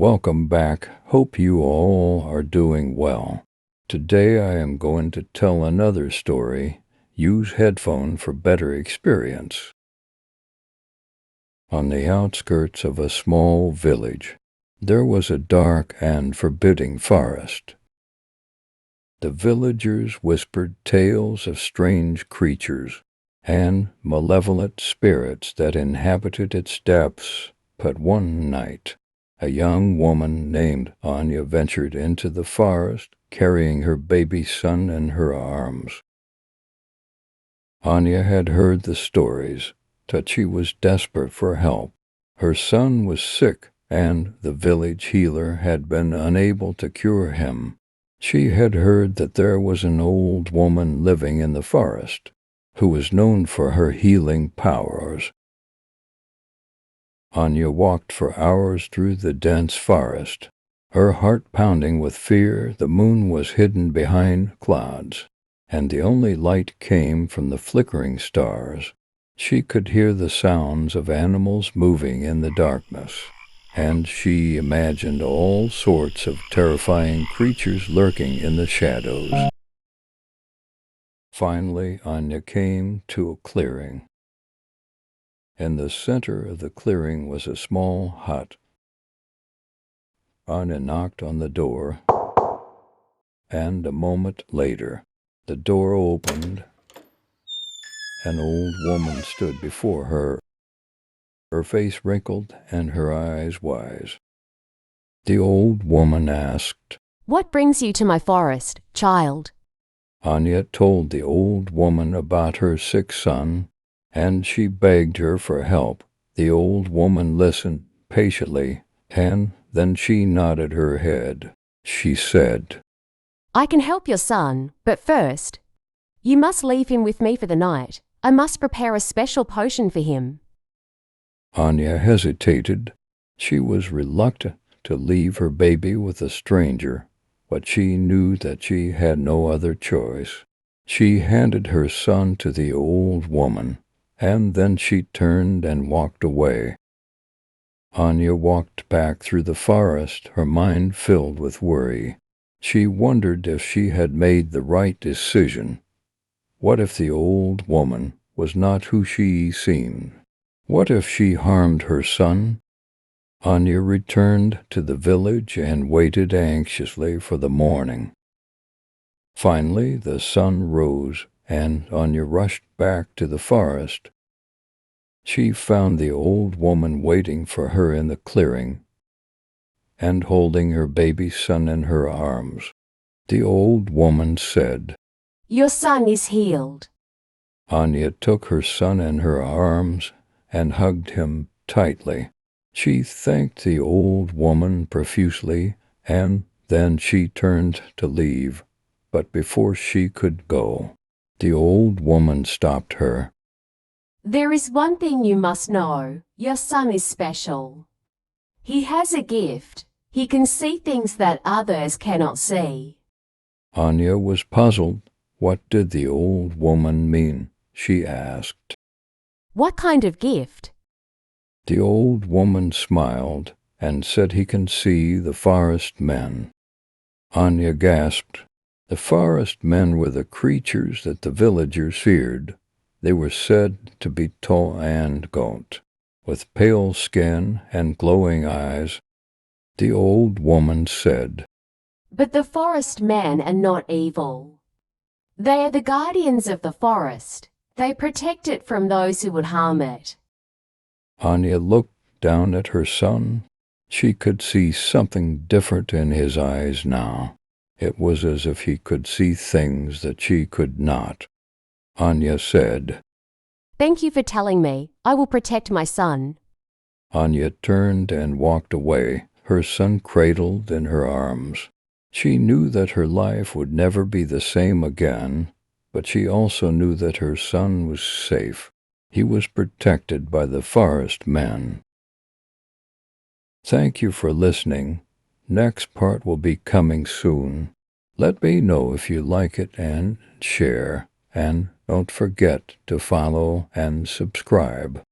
welcome back. Hope you all are doing well. Today I am going to tell another story. Use headphone for better experience. On the outskirts of a small village, there was a dark and forbidding forest. The villagers whispered tales of strange creatures and malevolent spirits that inhabited its depths. But one night, a young woman named Anya ventured into the forest, carrying her baby son in her arms. Anya had heard the stories, that she was desperate for help. Her son was sick, and the village healer had been unable to cure him. She had heard that there was an old woman living in the forest, who was known for her healing powers. Anya walked for hours through the dense forest, her heart pounding with fear. The moon was hidden behind clouds, and the only light came from the flickering stars. She could hear the sounds of animals moving in the darkness, and she imagined all sorts of terrifying creatures lurking in the shadows. Finally, Anya came to a clearing. In the center of the clearing was a small hut. Anya knocked on the door, and a moment later, the door opened. An old woman stood before her, her face wrinkled and her eyes wise. The old woman asked, "What brings you to my forest, child?" Anya told the old woman about her sick son, and she begged her for help. The old woman listened patiently, and then she nodded her head. She said, "I can help your son, but first, you must leave him with me for the night. I must prepare a special potion for him." Anya hesitated. She was reluctant to leave her baby with a stranger, but she knew that she had no other choice. She handed her son to the old woman, and then she turned and walked away. Anya walked back through the forest, her mind filled with worry. She wondered if she had made the right decision. What if the old woman was not who she seemed? What if she harmed her son? Anya returned to the village and waited anxiously for the morning. Finally, the sun rose, and Anya rushed back to the forest. She found the old woman waiting for her in the clearing and holding her baby son in her arms. The old woman said, "Your son is healed." Anya took her son in her arms and hugged him tightly. She thanked the old woman profusely, and then she turned to leave. But before she could go, the old woman stopped her. "There is one thing you must know. Your son is special. He has a gift. He can see things that others cannot see." Anya was puzzled. What did the old woman mean? She asked. "What kind of gift?" The old woman smiled and said he can see the forest men. Anya gasped. The forest men were the creatures that the villagers feared. They were said to be tall and gaunt, with pale skin and glowing eyes. The old woman said, "But the forest men are not evil. They are the guardians of the forest. They protect it from those who would harm it." Anya looked down at her son. She could see something different in his eyes now. It was as if he could see things that she could not. Anya said, "Thank you for telling me. I will protect my son." Anya turned and walked away, her son cradled in her arms. She knew that her life would never be the same again, but she also knew that her son was safe. He was protected by the forest men. Thank you for listening. Next part will be coming soon. Let me know if you like it and share, and don't forget to follow and subscribe.